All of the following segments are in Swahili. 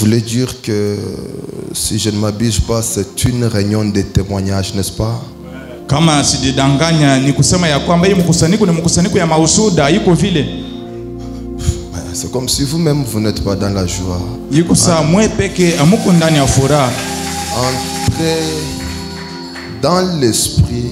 voulais dire que, si je ne m'abuse pas, c'est une réunion de témoignages, n'est-ce pas? Kama sijidanganya ni kusema ya kwamba hii mkusanyiko ni mkusanyiko ya maushuda, iko vile. C'est comme si vous-même vous n'êtes pas dans la joie. Iko saa mwe peke amuko ndani ya furaha. Entrez dans l'esprit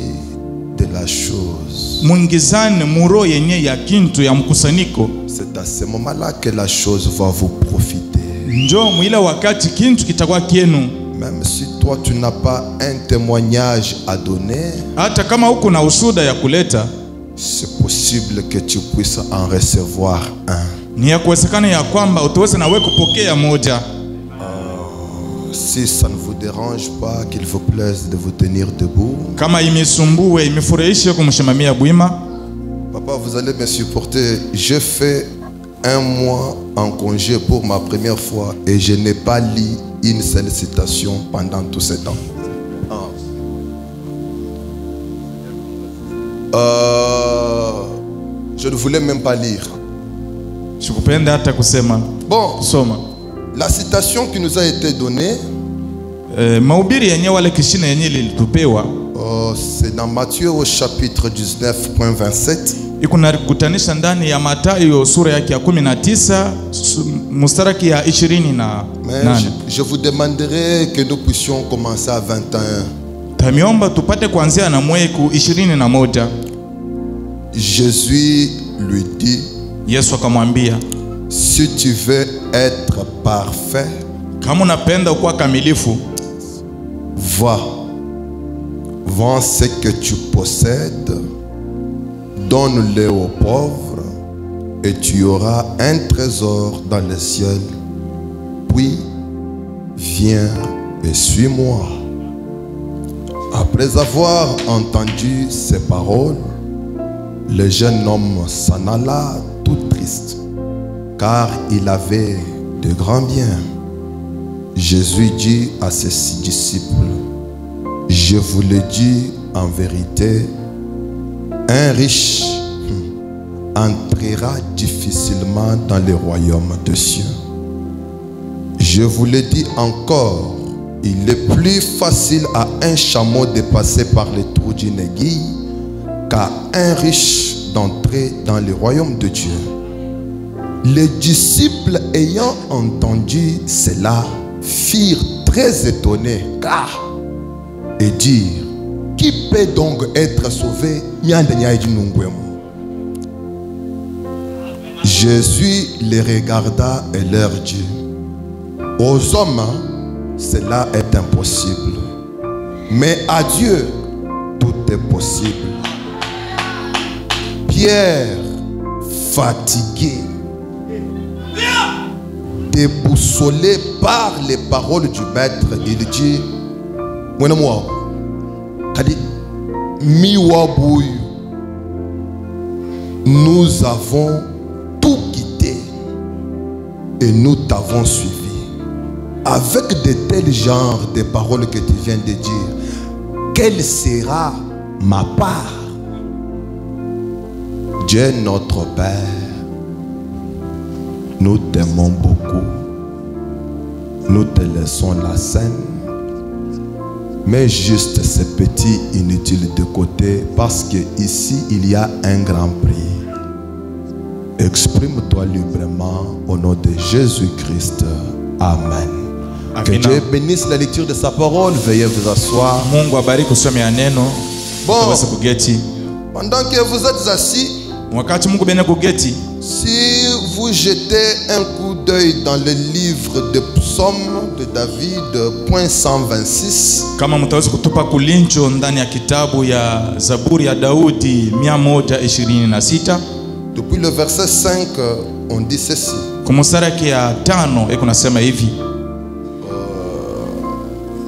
de la chose. Muingizane muro yenye ya kintu ya mkusanyiko. C'est à ce moment-là que la chose va vous profiter. Njo mwila wakati kintu kitakuwa kienu. Même si toi tu n'as pas un témoignage à donner, hata kama uko na ushuda ya kuleta, c'est possible que tu puisses en recevoir un. Ni ya kuwezekana ya kwamba utaweza na wewe kupokea moja. Si ça ne vous dérange pas, qu'il vous plaise de vous tenir debout. Kama imisumbue imefurahisha kumshimamia bwima. Papa, vous allez me supporter. J'ai fait 1 mois en congé pour ma première fois et je n'ai pas lu une seule citation pendant tout ce temps. Je ne voulais même pas lire. Bon, la citation qui nous a été donnée, c'est dans Matthieu au chapitre 19.27. Mais je vous demanderai que nous puissions commencer à 21. Jésus lui dit, si tu veux être parfait, va, vends ce que tu possèdes, donne-le aux pauvres, et tu auras un trésor dans le ciel. Puis, viens et suis-moi. Après avoir entendu ces paroles, le jeune homme s'en alla tout triste, car il avait de grands biens. Jésus dit à ses disciples, je vous le dis en vérité, un riche entrera difficilement dans le royaume des cieux. Je vous le dis encore, il est plus facile à un chameau de passer par les trous d'une aiguille qu'à un riche d'entrer dans le royaume de Dieu. Les disciples ayant entendu cela firent très étonnés, car et dire, qui peut donc être sauvé? Jésus les regarda et leur dit, aux hommes cela est impossible, mais à Dieu tout est possible. Pierre, fatigué, déboussolé par les paroles du maître, il dit, nous avons tout quitté et nous t'avons suivi. Avec de tels genres de paroles que tu viens de dire, quelle sera ma part? Dieu notre Père, nous t'aimons beaucoup. Nous te laissons la scène, mais juste ces petits inutiles de côté, parce que ici il y a un grand prix. Exprime-toi librement au nom de Jésus-Christ. Amen. Que Dieu bénisse la lecture de sa parole. Veuillez vous asseoir. Bon, pendant que vous êtes assis, si vous jetez un coup d'œil dans le livre de Psaume de David, point 126, depuis le verset 5, on dit ceci.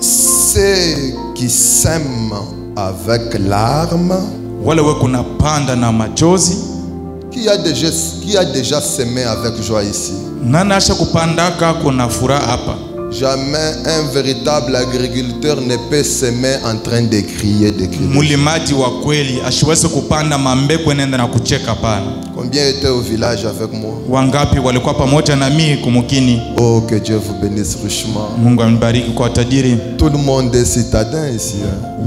Ceux qui sèment avec larmes, qui a déjà semé avec joie ici? Jamais un véritable agriculteur ne peut semer en train de crier, de crier. Mulimaji wa kweli ashiweze kupanda mambegu nenda na kucheka pana. Combien étaient au village avec moi? Wangapi walikuwa pamoja na mimi kumukini? Oh, que Dieu vous bénisse richement. Mungu ambariki kwa tajiri. Tout le monde est citadin ici.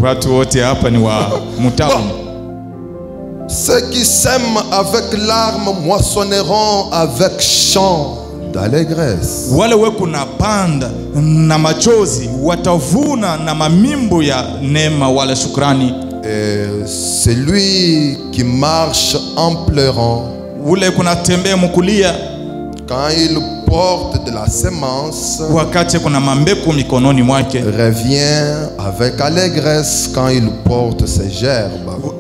Watu wote hapa ni wa mtauni. Ceux qui sèment avec larmes moissonneront avec chant d'allégresse. Wale weku na panda na machozi watavuna na mamimbo ya neema wala shukrani. Et celui qui marche en pleurant, Ule kuna tembea mukulia, quand il porte de la semence, wakati kuna mambeko mikononi mwake, revient avec allégresse quand il porte ses gerbes.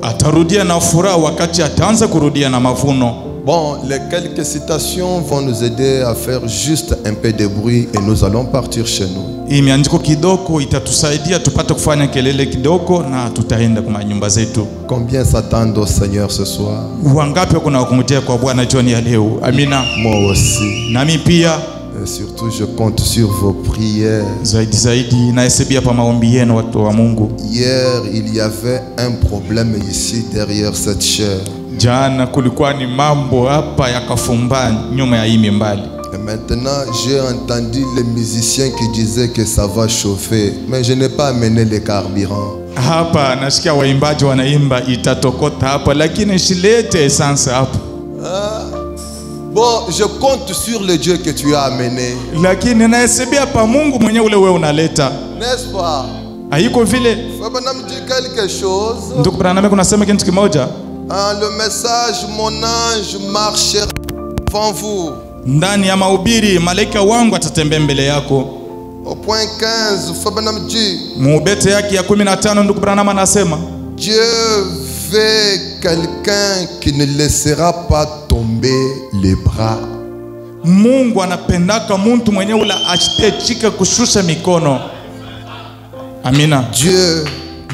atarudia na furaha wakati ataanza kurudia na mavuno. Bon, les quelques citations vont nous aider à faire juste un peu de bruit et nous allons partir chez nous. Hii miandiko kidogo itatusaidia tupate kufanya kelele kidogo na tutaenda kwa nyumba zetu. Combien s'attendent au Seigneur ce soir? Wangapi kuna wakungojea kwa Bwana jioni ya leo? Amina. Moi aussi. Nami pia. Et surtout je compte sur vos prières. Zaidi nahesabia pa maombi yenu watu wa Mungu. Hier, il y avait un problème ici derrière cette chair. Jana kulikuwa ni mambo hapa yakafumba nyuma ya hii mimbali. Et maintenant, j'ai entendu les musiciens qui disaient que ça va chauffer, mais je n'ai pas amené les carburants. Hapa nasikia waimbaji wanaimba itatokota hapa, lakini shilete essence hapa. Bon, je compte sur le Dieu que tu as amené. Lakini nahesabia pa Mungu mwenyewe ule wewe unaleta. N'est-ce pas? Haiko vile. Faut pas me dire quelque chose. Ndugu Branham kunasema kitu kimoja. Le message, mon ange marchera devant vous. Ndani ya mahubiri malaika wangu atatembea mbele yako. Au point 15, faut pas me dire. Mubete yake ya 15 ndugu Branham anasema, Dieu veut quelqu'un qui ne laissera pas tomber les bras. Mungu anapendaka mtu mwenyewe ula asitechika kushusha mikono. Amina. Dieu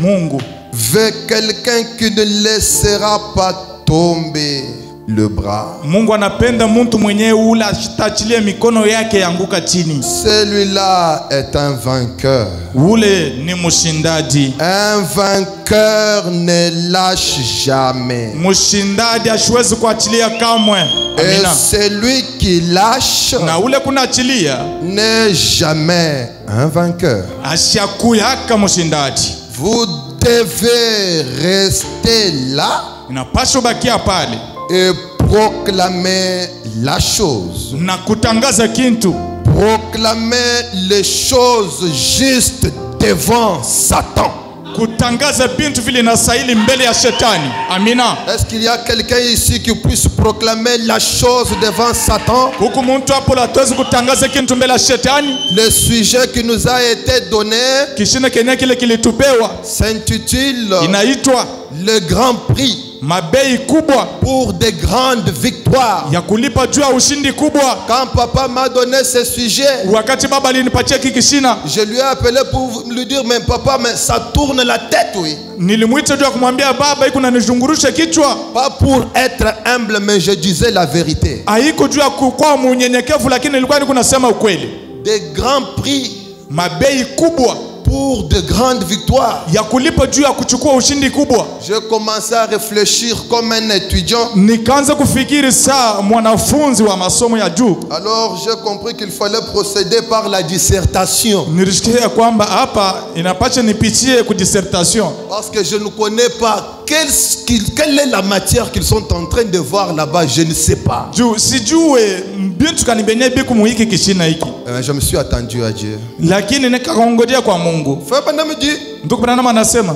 Mungu veut quelqu'un qui ne laissera pas tomber le bras. Mungu anapenda mtu mwenyewe ula asitachilie mikono yake yanguka chini. Celui-là est un vainqueur. Ule ni mshindaji. Un vainqueur ne lâche jamais. Mshindaji hashwezi kuachilia kamwe. Et Amina. celui qui lâche Na ule kunaachilia n'est jamais un vainqueur. ashakuyaka mshindaji. Vous devez rester là Inapaswa bakia pale et proclamer la chose. na kutangaza kintu. Proclamer les choses justes devant Satan. Kutangaza bintu vile inastahili mbele ya shetani. Amina. Est-ce qu'il y a quelqu'un ici qui puisse proclamer la chose devant Satan? Huku mtu hapo hatuwezi kutangaza kintu mbele ya shetani. Le sujet qui nous a été donné Kishina kenya kile kilitupewa s'intitule inaitwa le grand prix mabei kubwa pour des grandes victoires. ya kulipa juu ya ushindi kubwa. Quand papa m'a donné ce sujet, Wakati baba alinipatia kikishina, je lui ai appelé pour lui dire, mais papa, mais ça tourne la tête, oui. nilimwita juu ya kumwambia baba, iko nanizungurusha kichwa. Pas pour être humble, mais je disais la vérité. Haiko juu ya kuwa munyenyekevu, lakini nilikuwa niko nasema ukweli. Des grands prix Mabei kubwa pour de grandes victoires. ya kulipa juu ya kuchukua ushindi kubwa. J'ai commencé à réfléchir comme un étudiant. Nikaanza kufikiri saa mwanafunzi wa masomo ya juu. Alors j'ai compris qu'il fallait procéder par la dissertation. Nilishikia kwamba hapa inapaswa nipitie ku dissertation. Parce que je ne connais pas quelle est la matière qu'ils sont en train de voir là-bas, je ne sais pas. Juu sijue bintu kanibenye biku muhiki kishina hiki. Je me suis attendu à Dieu. Lakini nikakongojea kwa Mungu. Frère Branham me dit, Ndugu Branham anasema,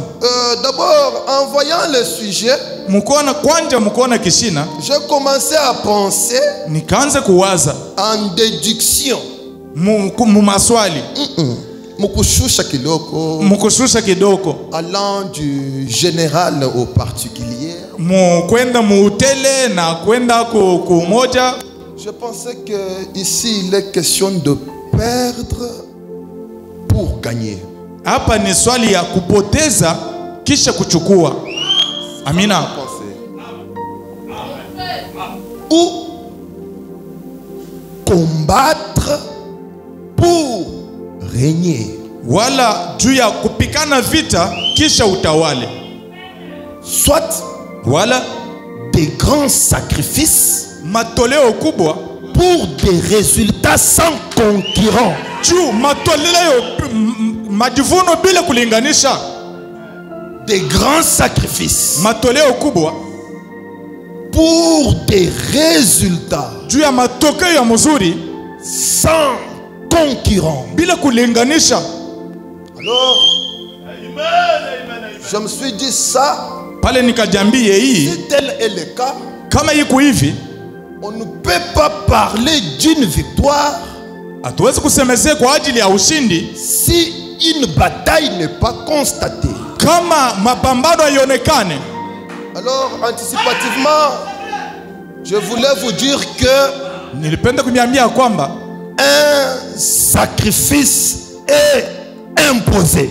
d'abord en voyant le sujet, mukona kishina, j'ai commencé à penser nikaanza kuwaza en déduction. mu maswali. Mukushusha kiloko. Mukushusha kidoko. Allant du général au particulier. Kwenda muutele na kwenda ku moja. Je pensais que ici il est question de perdre pour gagner. Hapa ni swali ya kupoteza kisha kuchukua. Amina. Ou combattre pour régner. wala juu ya kupikana vita kisha utawale, Soit wala des grands sacrifices matoleo kubwa pour des résultats sans concurrent. juu matoleo majivuno bila kulinganisha. Des grands sacrifices Matoleo kubwa pour des résultats juu ya matokeo ya mzuri sans concurrent. bila kulinganisha. Alors, je me suis dit ça, Pale nikajambie hii, si tel est le cas, kama iko hivi, on ne peut pas parler d'une victoire hatuwezi kusemezea kwa ajili ya ushindi si une bataille n'est pas constatée. kama mapambano haionekane. Alors, anticipativement, je voulais vous dire que Nilipenda kuniambia kwamba un sacrifice est imposé.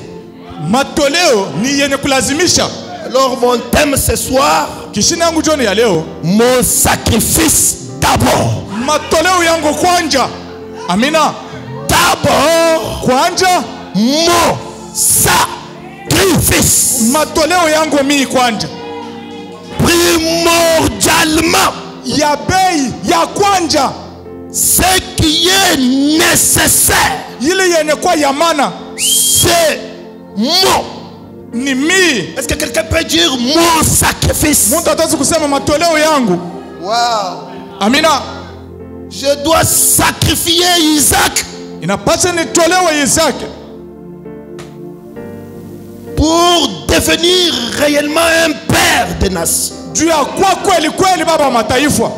matoleo ni yenye kulazimisha. Alors, mon thème ce soir, Kishina yangu jioni ya leo, mon sacrifice d'abord. matoleo yangu kwanja. Amina. D'abord, Kwanja mon sacrifice. matoleo yangu mimi kwanja, Primordialement, ya bei ya kwanja, ce qui est nécessaire, ile yenye kwa ya maana c'est mon. ni mimi. Est-ce que quelqu'un peut dire mon sacrifice? Mtu ataweza kusema matoleo yangu. Wow. Amina. Je dois sacrifier Isaac Inapaswa nitolewe Isaki pour devenir réellement un père des nations. juu ya kwa kweli kweli baba wa mataifa.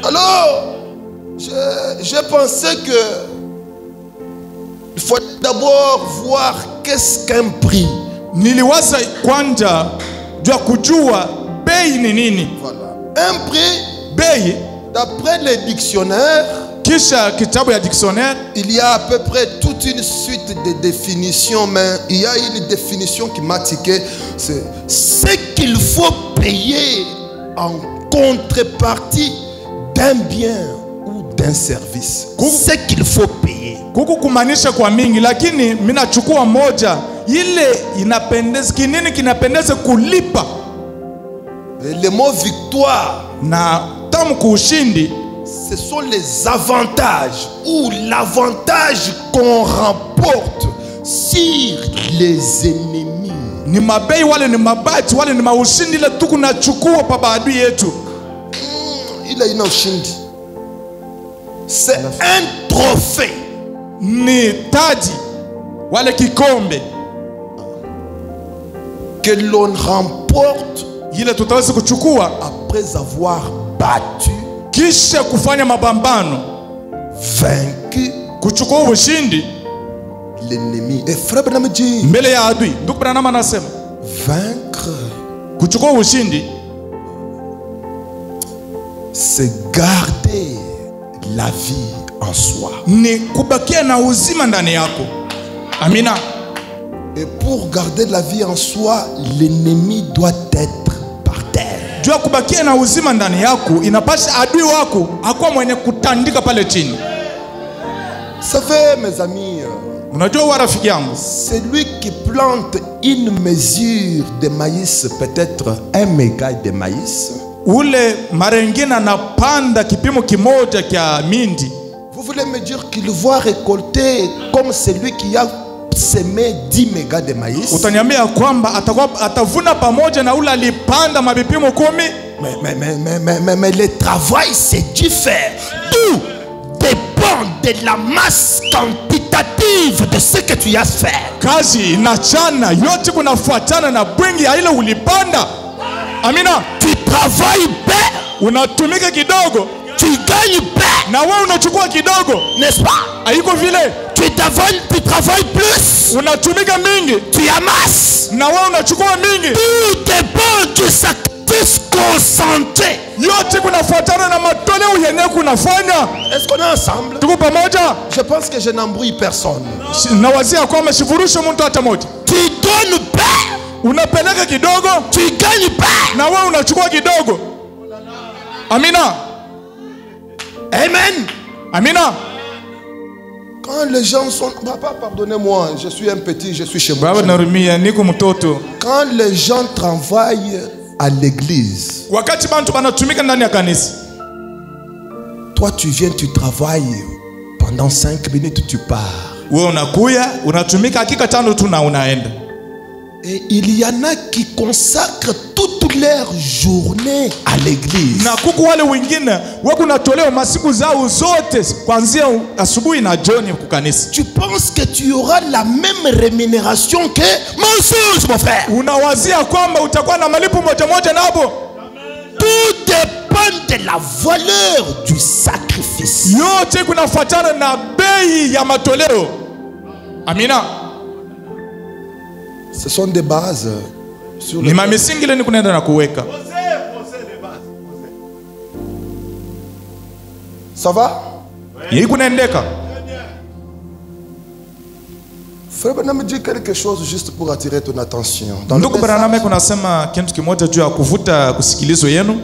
Alors, j'ai pensé que il faut d'abord voir qu'est-ce qu'un prix. Niliwaza kwanja juu ya kujua bei ni nini. Voilà. Un prix, Bei d'après les dictionnaires, kisha kitabu ya dictionnaire il y a à peu près toute une suite de définitions, mais il y a une définition qui m'a tiqué. C'est ce qu'il faut payer en contrepartie d'un bien ou d'un service. Ce qu'il faut payer. kuku kumanisha kwa mingi, lakini mimi nachukua moja ile inapendeza. Kinini kinapendeza kulipa? Et le mot victoire, Na tamu kuushindi, ce sont les avantages ou l'avantage qu'on remporte sur les ennemis. ni mabei wale ni mabati wale ni maushindi ile tuku nachukua pa baadui yetu. Il a une ushindi. C'est un trophée. Ni taji wale kikombe Que l'on remporte ile tutaweza kuchukua après avoir battu, kisha kufanya mapambano, vaincu kuchukua ushindi l'ennemi. Et frère Branham dit, mbele ya adui. Ndugu Branham anasema vaincre, kuchukua ushindi c'est garder la vie en soi. ni kubakia na uzima ndani yako. Amina. Et pour garder la vie en soi, l'ennemi doit être par terre. Jua kubakia na uzima ndani yako inapasha adui wako akuwa mwenye kutandika pale chini. Vous savez, mes amis, Unajua wa rafiki yangu, celui qui plante une mesure de maïs, peut-être 1 méga de maïs, ule mara nyingine anapanda kipimo kimoja kia mindi, vous voulez me dire qu'il va récolter comme celui qui a semé 10 mégas de maïs? utaniambia kwamba atavuna pamoja na ule alipanda mabipimo 10? Mais le travail c'est différent. Tout dépend de la masse quantitative de ce que tu as fait. Kazi inachana, yote kunafuatana na bwingi ya ile ulipanda. Amina. Tu travailles bien, Unatumika kidogo tu gagnes bien, na wewe unachukua kidogo, n'est-ce pas? haiko vile? Tu travailles plus, Unatumika mingi tu amasses. na wewe unachukua mingi. Tout dépend du sacrifice concentré. Yote kunafuatana na matoleo yenyewe kunafanya. Est-ce qu'on est ensemble? Tuko pamoja? Je pense que je n'embrouille personne. Nawazia kwamba sifurushe mtu hata moja. Tu donnes bien, Unapeleka kidogo tu gagnes bien. na wewe unachukua kidogo. Amina. Amen. Amina. Quand Quand les gens sont... Papa, pardonnez-moi, je suis un petit, je suis chez moi. Baba narumia niko mtoto. Quand les gens travaillent à l'église, Wakati bantu banatumika ndani ya kanisa. toi tu viens, tu travailles pendant 5 minutes, tu pars. Wewe unakuya, unatumika hakika 5 tu na unaenda. Et il y en a qui consacrent toute leur journée à l'église. Na kuku wale wengine wako natolea masiku zao zote kuanzia asubuhi na jioni kwa kanisa. Tu penses que tu auras la même rémunération que Moses, mon frère? Unawazia kwamba utakuwa na malipo moja nabo? Tout dépend de la valeur du sacrifice. Yote kunafuatana na bei ya matoleo. Amina. Ce sont des bases sur Ni mamisingi ile ni kunaenda na kuweka. Ça va? Hii kunaendeka. Frère Branham me dit quelque chose juste pour attirer ton attention. Dans Ndugu Branham kunasema kitu kimoja juu ya kuvuta kusikilizo yenu.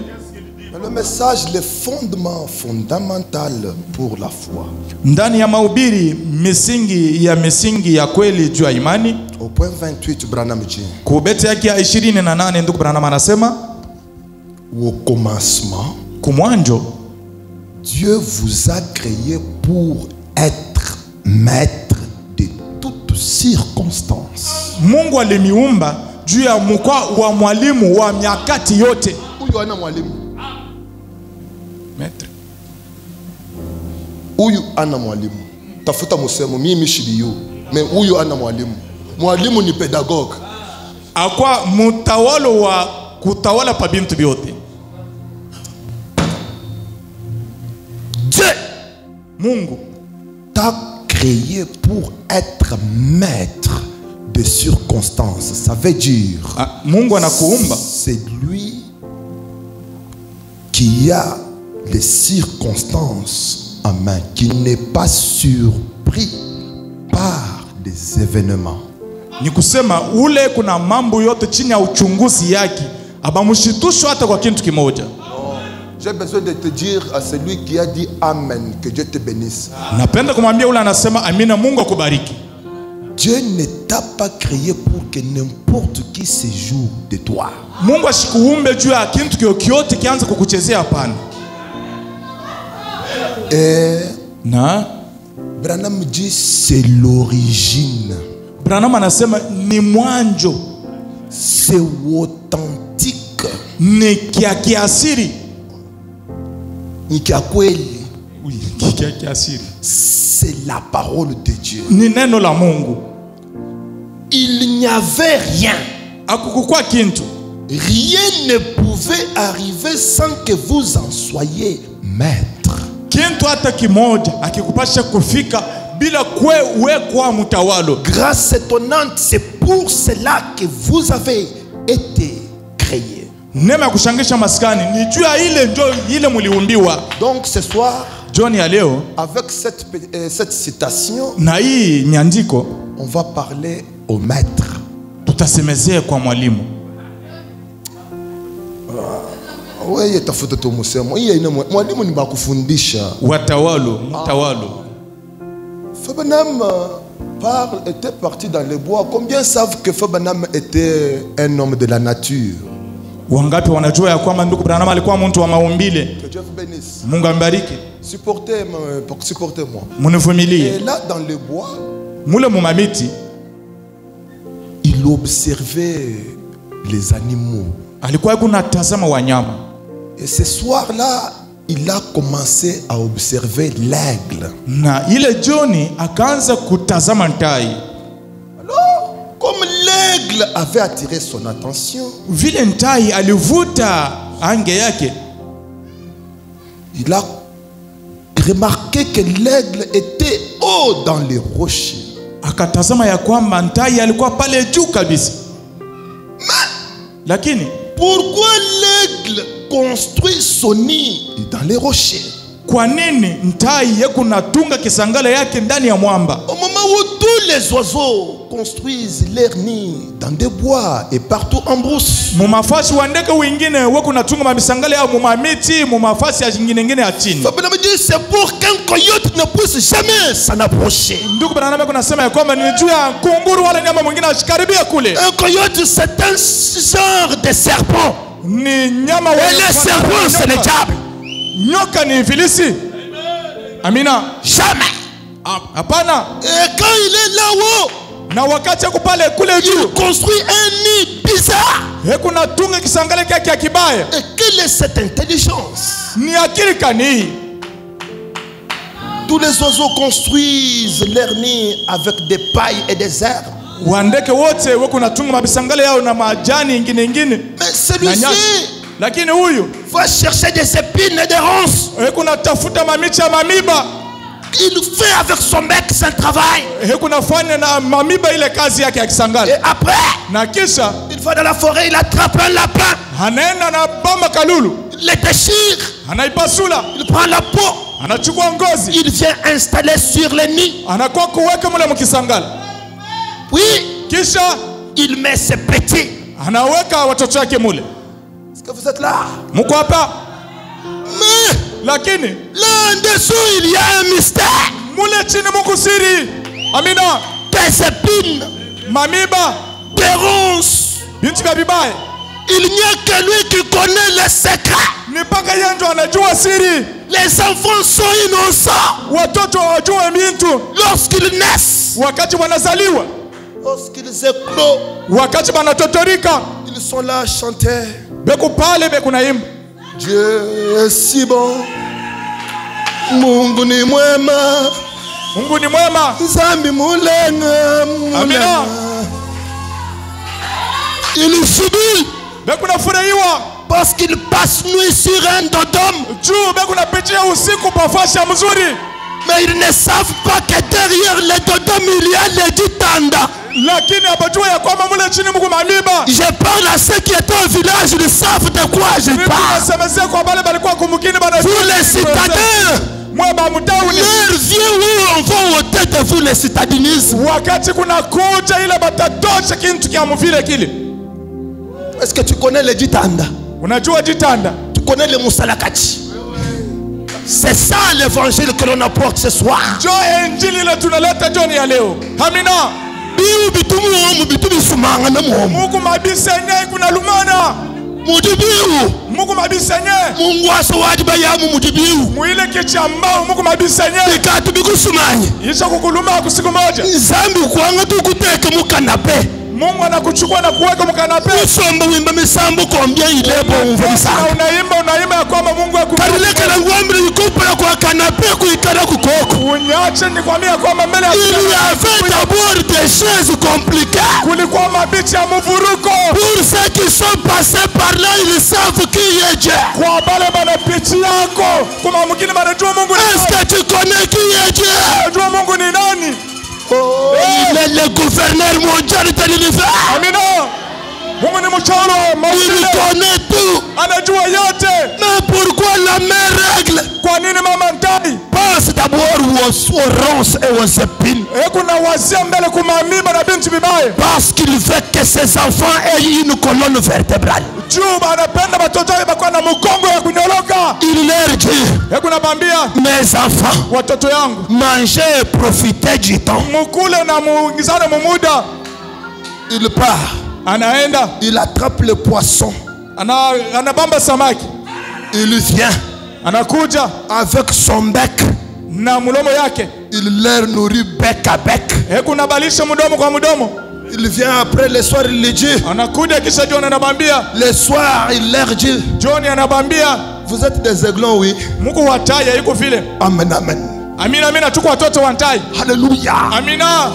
le message, le fondement fondamental pour la foi. Ndani ya mahubiri misingi ya kweli juu ya imani. Au point 28, Branham dit. Kubeti yake ya 28 ndugu Branham anasema Au commencement, kumwanjo Dieu vous a créé pour être maître de toutes circonstances. Mungu alimiumba juu ya mkwa wa mwalimu wa nyakati yote. Huyu ana mwalimu. Maître. Huyu ana mwalimu. Tafuta musemo mimi shibiyu. Mais huyu ana mwalimu. Mwalimu ni pedagogue. Akwa mutawalo wa kutawala pa bintu byote. Dieu Mungu t'a créé pour être maître des circonstances. Ça veut dire Mungu anakuumba. c'est lui qui a les circonstances en main, qui n'est pas surpris par des événements. Ni kusema ule kuna mambo yote chini ya uchunguzi yake. Abamushitushwa hata kwa kitu kimoja. J'ai besoin de te dire à celui qui a dit Amen, que Dieu te bénisse. Napenda kumwambia ule anasema amina, Mungu akubariki. Dieu ne t'a pas créé pour que n'importe qui se joue de toi. Mungu ashikuumbe juu ya kitu kyote kianze kukuchezea hapana. Na Branham dit c'est l'origine. Branham anasema ni mwanjo. C'est authentique. Ni kiasiri. Ni kia kweli. Oui, kiasiri. C'est la parole de Dieu. Ni neno la Mungu. Il n'y avait rien. Akukukua kintu. Rien ne pouvait arriver sans que vous en soyez maître. Kintu hata kimoja akikupasha kufika bila kuwekwa mtawalo. Grâce étonnante, c'est pour cela que vous avez été créés. Neema ya kushangisha maskani ni juu ya ile ndio ile muliumbiwa. Donc ce soir, John ya leo avec cette citation, na hii nyandiko on va parler au maître. Tutasemezea kwa mwalimu. Wewe tafuta tu musemo. Hii ina mwalimu ni bakufundisha. Watawalo, mtawalo. Fabanam était parti dans les bois. Combien savent que Fabanam était un homme de la nature? Wangapi wanajua ya kwamba ndugu Branham alikuwa mtu wa maumbile? Que Dieu vous bénisse. Mungu ambariki. Supportez-moi. Munivumilie. Et là dans les bois, mule mumamiti il observait les animaux. Alikuwa kunatazama wanyama. Et ce soir-là, il a commencé à observer l'aigle. Na ile jioni akaanza kutazama tai. Alors, comme l'aigle avait attiré son attention, vile tai alivuta ange yake, il a remarqué que l'aigle était haut dans les rochers. Akatazama ya kwamba tai alikuwa pale juu kabisa. Lakini pourquoi l'aigle construit son nid dans les rochers? Kwa nini tai yeko natunga kisangala yake ndani ya mwamba? Au moment où tous les oiseaux construisent leur nid, dans des bois et partout en brousse. Mumafasi wandeke wengine wako natunga mamisangale au mumamiti, mumafasi ya nyingine ya chini. C'est pour qu'un coyote ne puisse jamais s'en approcher. Ndugu Branham kunasema ya kwamba ni juu ya kunguru wala nyama mwingine asikaribia kule. Un coyote c'est un genre de serpent. Ni nyama et le serpent c'est le diable. Nyoka ni ibilisi. Amina. Jamais. Hapana. Et quand il est là-haut, na wakati yako pale kule juu, il construit un nid bizarre. Kuna tunga kisangale kake ya kibaya. Et quelle est cette intelligence? Ni akili kani? Tous les oiseaux construisent leur nid avec des pailles et des herbes. Wandeke wote wako natunga mabisangale yao na majani ingine. Mais celui-ci, lakini huyu va chercher des épines et des ronces. Kuna tafuta mamicha ya mamiba. Il fait avec son bec son travail. Kuna fanya na mamiba ile kazi yake ya kisangale. Et après, na kisha il va dans la forêt, il attrape un lapin. Anaenda na bamba kalulu. Il le déchire. Anaipasula. Il prend la peau. Anachukua ngozi. Il vient installer sur le nid. Anakuwa kuweka mule mkisangala. Oui. Kisha il met ses petits. Anaweka watoto wake mule. Est-ce que vous êtes là? Mko hapa? Mais lakini là en dessous il y a un mystère. Mule chini Mungu siri. Amina. Des épines, mamiba, des ronces. Binti vya vibaya. Il n'y a que lui qui connaît les secrets. Ni mpaka yeye ndo anajua siri. Les enfants sont innocents. Watoto hawajui bintu lorsqu'ils naissent. Wakati wanazaliwa. Lorsqu'ils éclosent. Wakati wanatotorika. Ils sont là à chanter. Beku pale beku naimba. Dieu est si bon. Mungu ni mwema. Mungu ni mwema. Nzambi mulenga. Amina. Il subit. Beku nafurahiwa. Parce qu'il passe nuit sur un dodome. Juu beku napitia usiku pa fasi ya mzuri. Mais ils ne savent pas que derrière les dodome il y a les ditanda. Lakini hapajua ya kwamba mule chini Mungu mamiba. Je parle à ceux qui étaient au village, ils savent de quoi je parle. Vous les citadins, leur vieux où on va ôter de vous les citadinismes. Est-ce que tu connais les ditanda? Tu connais les moussalakati? C'est ça l'évangile que l'on apporte ce soir. Amina. Biu bitumu omu bitumu sumanga na muomu. Mungu mabisenye kuna lumana. Mudibiu. Mungu mabisenye. Mungu asawajiba yamu mudibiu. Muile kichambao Mungu mabisenye. Bikatu bikusumanye. Isha kukuluma kusiku moja. Nzambi kuanga tukuteke mukanape. Mungu anakuchukua na kuweka mkanape. Usomba wimba misambo kombia ilebo umvisa. Unaimba ya kwamba Mungu akubariki. Karileka na ngwambi yukupa kwa kanape kuikara kukoko. Unyache nikwambia kwamba mbele ya il y avait d'abord des choses compliquées. Kulikuwa mabichi ya mvuruko. Pour ceux qui sont passés par là, ils savent qui est Dieu. Kwa bale bana pichi yako. Kuma mwingine banajua Mungu ni nani. Est-ce que tu connais qui est Dieu? Unajua Mungu ni nani? Oh, il est le gouverneur mondial de l'univers. Amina. Mungu ni mchoro il connaît tout. Anajua yote. Mais pourquoi la même règle? Kwa nini mama ntai? Pense d'abord aux ronces et aux épines. Kuna wazia mbele kumamiba na binti vibaya. Parce qu'il veut que ses enfants aient une colonne vertébrale. Juba anapenda watoto wake bakwa na mkongo ya kunyoloka. Il leur dit, kuna bambia, mes enfants, watoto yangu, mangez et profitez du temps. Mukule na muingizane mumuda. Il part. Anaenda. Il attrape le poisson. Anabamba samaki. Il vient. Anakuja avec son bec. Na mulomo yake. Il leur nourrit bec à bec. Kuna balisha mudomo kwa mudomo. Il vient après le soir, il le dit. Anakuja kisha John anabambia. Le soir, il leur dit. John anabambia. Vous êtes des aiglons, oui. Mungu wataya yuko vile. Amen, amen. Amina, amina, tuko watoto wa ntai. Alléluia. Amina.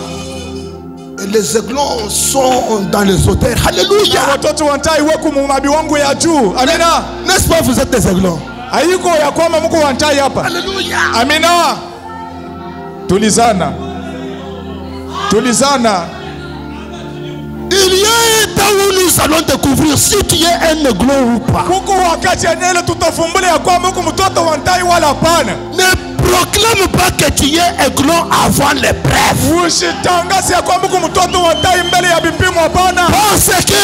Et les aiglons sont dans les hauteurs. Alléluia. Watoto wa ntai wako mumabi wangu ya juu. Amina. N'est-ce pas vous êtes des aiglons? Haiko ya kwamba Mungu wa ntai hapa. Alléluia. Amina. Tulizana. Tulizana. Il y a un temps où nous allons découvrir si tu es un aiglon ou pas. Kuko wakati yenyewe tutafumbule ya kwamba Mungu mtoto wa ntai wala hapana. Ne proclame pas que tu es aiglon avant l'épreuve. Usitangaze ya kwamba mtoto wa tai mbele ya vipimo, hapana. Parce que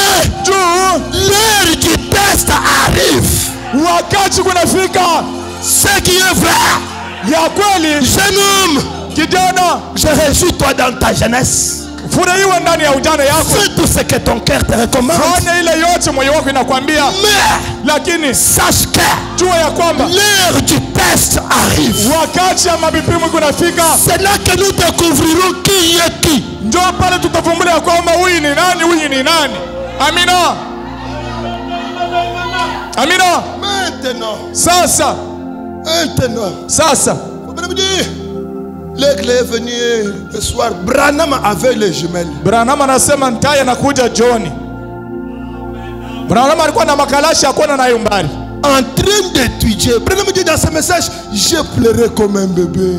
l'heure du test arrive. Wakati kunafika. Ce qui est vrai. Ya kweli. Jeune homme. Kijana. Je réjouis toi dans ta jeunesse. Furahiwa ndani ya ujana yako. Fais tout ce que ton cœur te recommande. Fanya ile yote moyo wako inakwambia. Mais lakini sache que jua ya kwamba l'heure du test arrive. Wakati ya mabipimo kunafika. C'est là que nous découvrirons qui est qui. Ndio pale tutavumbua ya kwamba huyu ni nani, huyu ni nani. Amina. Amina. Maintenant. Sasa. Maintenant. Sasa. L'aigle est venu le soir. Branham avait les jumelles. Branham anasema ntai anakuja John. Branham alikuwa na makalashi akona nayo mbali. En train d'étudier. Branham dit dans ce message, j'ai pleuré comme un bébé.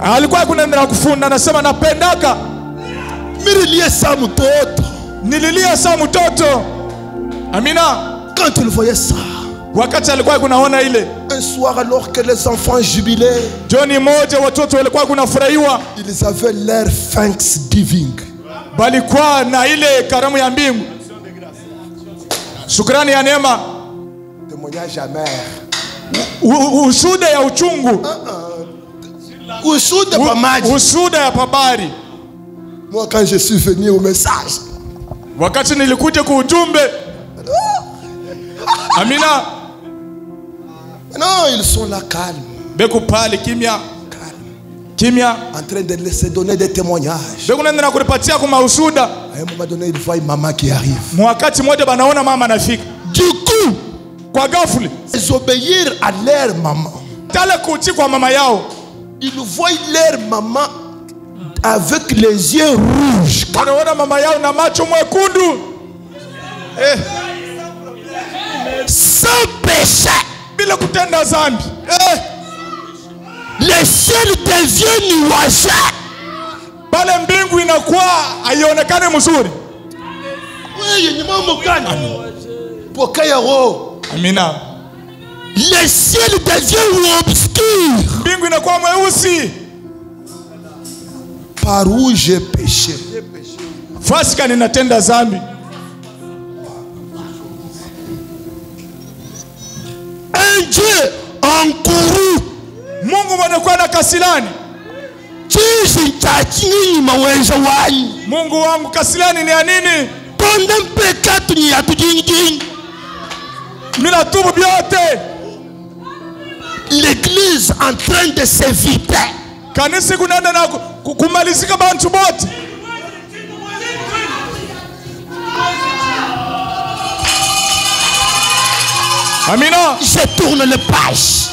Alikuwa kunaendelea kufunda, anasema napendaka. Nililia sa mtoto. Nililia sa mtoto. Amina. Quand il voyait ça. Wakati alikuwa kunaona ile. Un soir alors que les enfants jubilaient. Johnny moja watoto walikuwa kunafurahiwa. Ils avaient leur thanksgiving. Balikuwa na ile karamu ya mbingu. Shukrani ya neema. Témoignage amer. Ushuhuda ya uchungu. Ushuhuda pa maji. Ushuhuda ya pabari. Moi quand je suis venu au message. Wakati nilikuja kwa ujumbe. Amina. Non, ils sont là calmes. Beku pale kimya. Kimya. En train de se donner des témoignages. Beku nenda kuripatia kwa ushuhuda. À un moment donné, ils voient maman qui arrive. Wakati mmoja banaona mama anafika. Du coup, kwa ghafla, ils obéirent à leur maman. Tale kuti kwa mama yao. Ils voient leur maman avec les yeux rouges. Wanaona mama yao na macho mwekundu. Sans péché. Bila kutenda zambi. Le ciel devient nuageux. Pale mbingu inakuwa haionekane mzuri. Wewe ni mambo gani? Pokea roho. Amina. Le ciel devient obscur. Mbingu inakuwa mweusi. Par où j'ai péché. Fasika ninatenda zambi. Un Dieu encouru. Mungu mwanakuwa na kasilani. Mungu wangu kasilani ni ya nini? Mina tubu biote. L'église en train de se vider. Kanisa kunaenda na kumalizika bantu bote. Amina. Je tourne le page.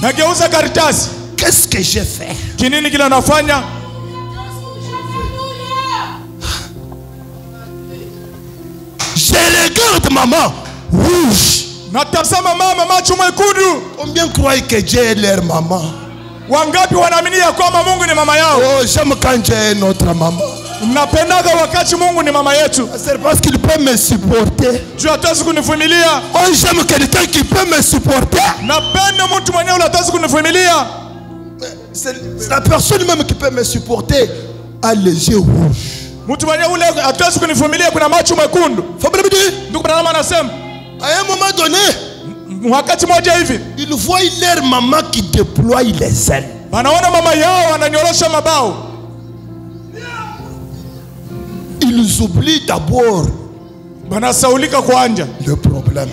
Nageuza karitasi. Qu'est-ce que j'ai fait? Kinini kila nafanya? Je regarde maman rouge. Natazama mama macho mwekundu. Combien croient que Dieu est leur maman? Wangapi wanaamini ya kwamba Mungu ni mama yao? Oh, j'aime quand Dieu est notre maman. Mnapendaga wakati Mungu ni mama yetu. C'est parce qu'il peut me supporter. Juu hatazi kunivumilia. Oh, j'aime quelqu'un qui peut me supporter. Napenda mtu mwenyewe hatazi kunivumilia. C'est la personne même qui peut me supporter a les yeux rouges. Mtu mwenyewe ule hatazi kunivumilia kuna macho mekundu. Ndugu Branham anasema, à un moment donné, wakati moja hivi, ils voient leur maman qui déploie les ailes. Wanaona mama yao ananyorosha mabao. Ils oublient d'abord banasaulika kwanja le problème.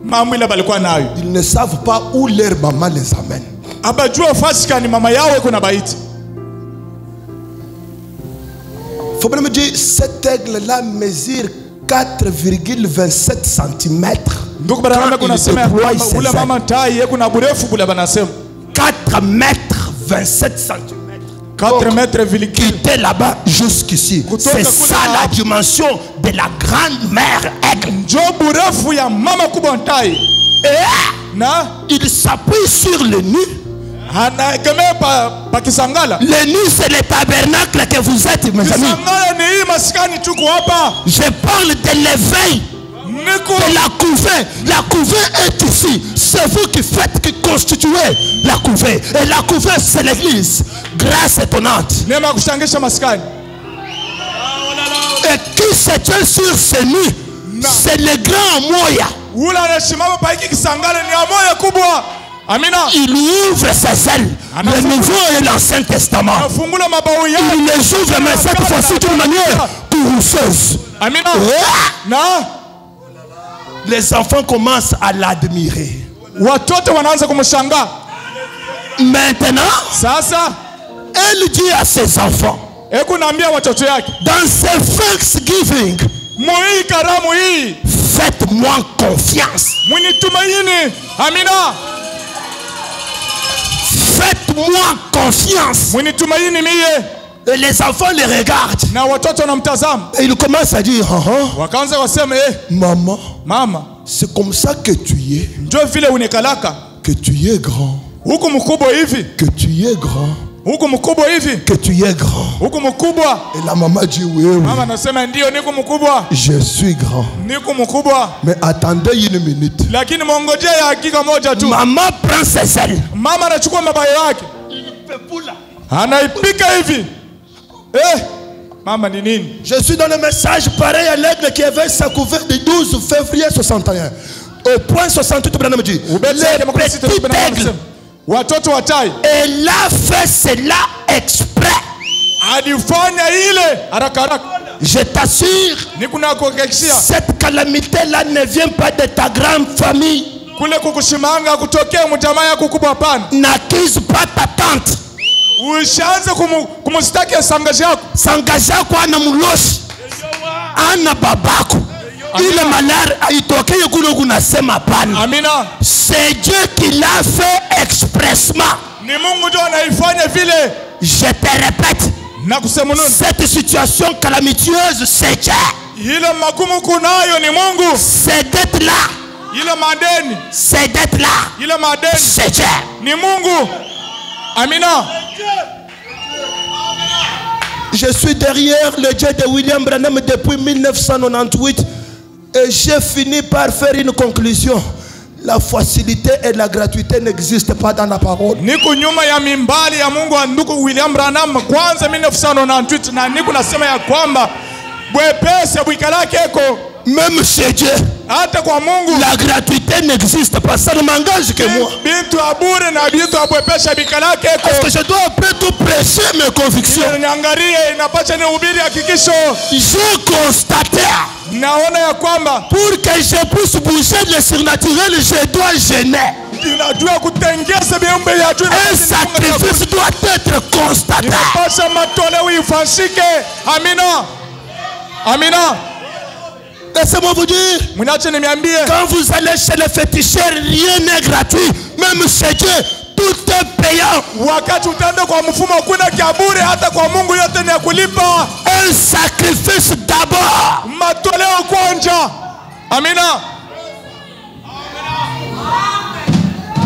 Mambo ile balikuwa nayo. Ils ne savent pas où leur maman les amène. Abajua fasika ni mama yao iko na baiti. Faut bien me dire, cet aigle-là mesure 4,27 cm. Ndugu Branham kunasema ule mama tai yeko na burefu bula banasema 4 mètres 27 cm. 4 mètres qui était là-bas jusqu'ici. C'est ça la dimension de la grande mère aigle. Njo burefu ya mama kubwa tai. Na il s'appuie sur le nid. Le nid c'est le tabernacle que vous êtes, mes amis. Je parle de l'éveil. de la couvée. La couvée est ici. C'est vous qui faites, qui constituez la couvée. Et la couvée, c'est l'église. Grâce étonnante. Et qui se tient sur ses nues? C'est le grand Moya. Il ouvre ses ailes. Le Nouveau et l'Ancien Testament. Il les ouvre, mais cette fois-ci d'une manière douceuse. Les enfants commencent à l'admirer. Maintenant, elle dit à ses enfants, dans ce Thanksgiving, faites-moi confiance. Faites-moi confiance. Et les enfants les regardent. Et ils commencent à dire, maman, c'est comme ça que tu es. Que tu es grand. Que tu es grand. Que tu es grand. Et la maman dit oui. Je suis grand. Mais attendez une minute. Maman prend ses ailes. Je suis dans le message pareil à l'aigle qui avait sa couverte du 12 février 61. Au point 68, Branham dit, le petit aigle. Elle a fait cela exprès. Je t'assure, cette calamité-là ne vient pas de ta grande famille. N'accuse pas ta tante. S'engager quoi na muloshi ana babako ile malari aitoke yekulo kunasema pana. C'est Dieu qui l'a fait expressement. Je te répète, cette situation calamiteuse, c'est Dieu. C'est d'être là. C'est d'être là. C'est Dieu. Amina. Je suis derrière le Dieu de William Branham depuis 1998 et j'ai fini par faire une conclusion. La facilité et la gratuité n'existent pas dans la parole. Niko nyuma ya mimbali ya Mungu wa ndugu William Branham kwanza 1998 na niko nasema ya kwamba bwepese bwikalake eko même chez Dieu. La gratuité n'existe pas. Ça ne m'engage que moi. Est-ce que je dois après tout prêcher mes convictions? J'ai constaté pour que je puisse bouger le surnaturel, je dois gêner. Un sacrifice doit être constaté. Amina. Laissez-moi vous dire, quand vous allez chez les féticheurs, rien n'est gratuit. Même chez Dieu, tout est payant. Un sacrifice d'abord. Amina.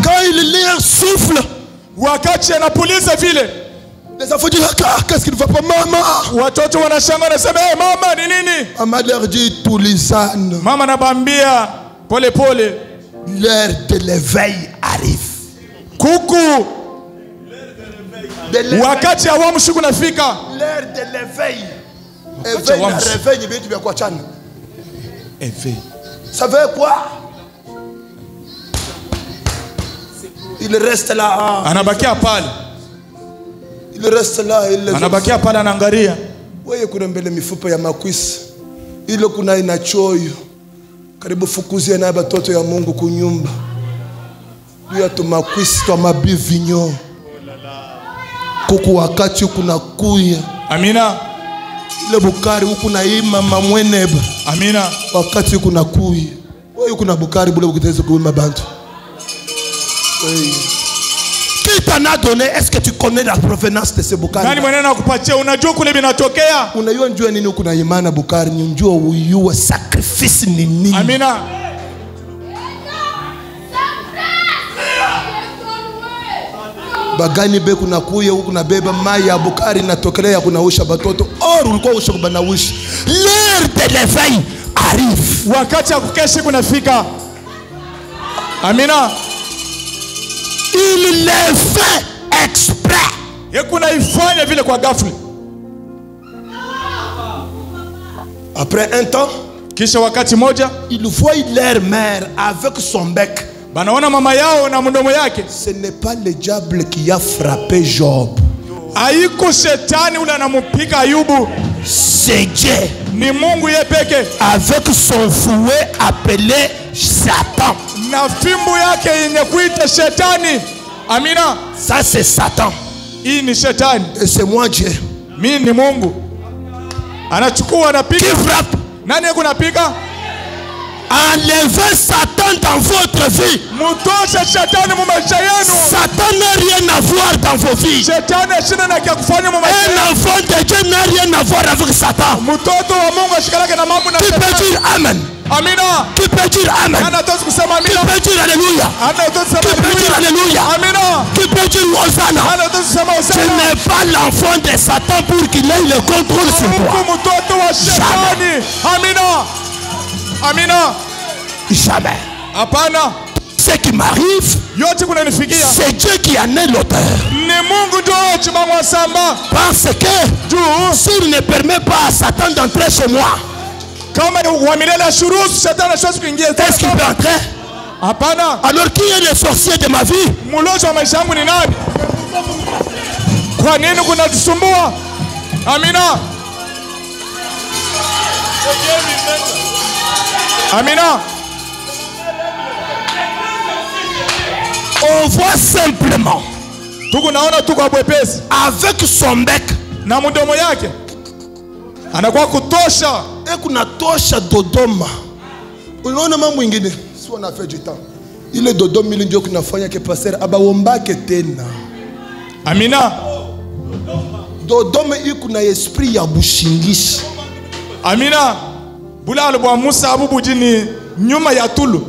Quand il lit un souffle, les enfants disent, qu'est-ce qu'il ne va pas, maman? Maman leur dit, Toulisane. L'heure de l'éveil arrive. Coucou. L'heure de l'éveil. Éveil. Ça veut quoi? Il reste là. Il reste là. Anabakia pale anaangalia. Wewe kuna mbele mifupa ya makwisi. Ile kuna ina choyo. Karibu fukuzia na batoto ya Mungu kunyumba. Ndio tu makwisi tu mabivinyo. Kuku wakati kuna kuya. Amina. Ile bukari huku na ima mamweneba. Amina. Wakati kuna kuya. Wewe kuna bukari bule bukiteza kuima bantu. Qui t'en a donné? Est-ce que tu connais la provenance de ce bukari? Nani mwenye anakupatia? Unajua kule binatokea? Unajua njua nini kuna imana bukari? Njua uyua sacrifice ni nini? Amina. Bagani be kuna kuya huku na beba mai ya bukari natokelea kuna usha batoto. Or ulikuwa usha kubana usha. L'heure de l'éveil. arrive. Wakati ya kukesha kunafika. Amina. Il le fait exprès. Yekuna ifanya vile kwa ghafla. Après un temps, kisha wakati moja, ils voient leur mère avec son bec. Banaona mama yao na mdomo yake. Ce n'est pas le diable qui a frappé Job. Haiko shetani ule anamupiga Ayubu. C'est Dieu. Ni Mungu yeye peke. Avec son fouet appelé Satan. Na fimbo yake yenye kuita shetani. Amina. Ça c'est Satan. Hii ni shetani. Et c'est moi Dieu. Mimi ni Mungu. Anachukua anapiga. Qui frappe? Nani yako napiga? Enlevez Satan dans votre vie. Mutosha shetani mu maisha yenu. Satan n'a rien à voir dans vos vies. Shetani ashina na kufanya mu maisha yenu. Un enfant de Dieu n'a rien à voir avec Satan. Mtoto wa Mungu ashikalake na mambo na Qui peut dire amen? Amina. Qui peut dire amen? Anataka kusema amina. Qui peut dire alléluia? Anataka Qui peut dire alléluia? Amina. Qui peut dire Hosanna? Anataka kusema Tu Hosanna. n'es pas l'enfant de Satan pour qu'il ait le contrôle sur toi. Mtoto wa shetani. Amina. Amina. Jamais. Hapana. Ce qui m'arrive, c'est Dieu qui en est l'auteur. Parce que s'il ne permet pas à Satan d'entrer chez moi, est-ce qu'il peut entrer? Alors qui est le sorcier de ma vie? Amina. Amina. On voit simplement avec son bec na mdomo yake anakuwa kutosha kunatosha Dodoma. Unaona mambo mengine si on a fait du temps. Ile Dodoma ile ndio kunafanya ke passer abaombake tena. Amina. Dodoma iko na esprit ya bushingishi. Amina. Bula alibwa Musa abubujini nyuma ya tulu.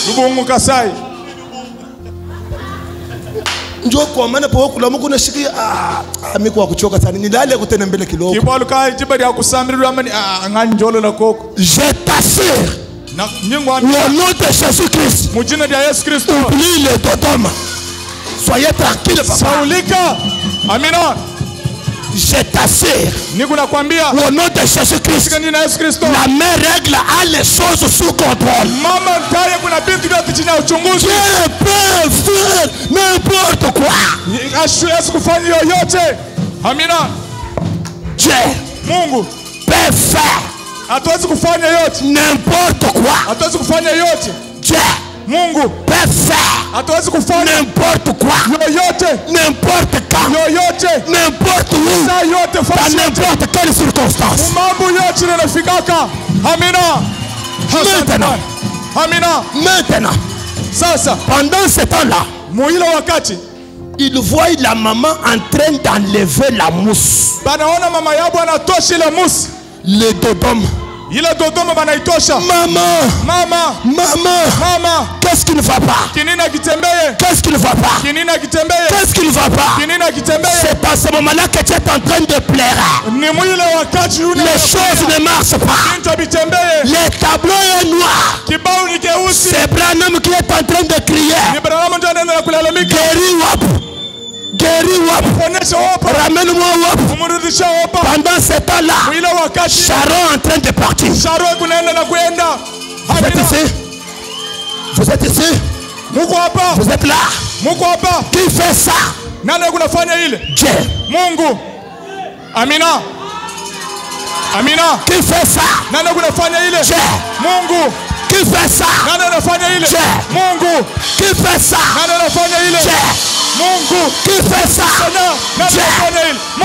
Lubungu Kasai. Njoo kwa maana po kula Mungu nashikia amiko wa kuchoka sana nilale kutena mbele kidogo. Kibalu kai jibari akusamiri amani nganjolo la koko. Je t'assure. Na nyingwa au nom de Jésus Christ. Mujina dia Yesu Kristo. Oublie le Dodoma. Soyez tranquille papa. Saulika. Amina. Je t'assure. Au nom de Jésus-Christ, la mère règle a les choses sous contrôle. Dieu peut faire n'importe quoi. Dieu peut faire n'importe quoi. Dieu Mungu peut faire hatuwezi kufanya n'importe quoi, n'importe quand, n'importe où, dans n'importe quelle circonstance. Mambo yote yanafikaka. Amina. Maintenant, amina. Maintenant, sasa, pendant ce temps-là, muhilo wakati il voit la maman en train d'enlever la mousse. Banaona mama yabo anatosha la mousse. Le Dodoma. Il a Dodoma banaitosha. Maman, qu'est-ce qui ne va pas? Qu'est-ce qui ne va pas? Qu'est-ce qui ne va pas? C'est à ce moment-là que tu es en train de pleurer. Les choses ne marchent pas. Le tableau est noir. C'est Branham qui est en train de crier. Guéris Wap. Ramène-moi Wap. Pendant ce temps-là, Sharon est en train de partir. Vous êtes ici? Vous êtes ici? Vous êtes là? Qui fait ça? Dieu. Mungu. Amina. Qui fait ça? Dieu. Mungu. Qui fait ça? Dieu. Mungu. Qui fait ça? Dieu. Mungu. Qui fait ça? Dieu.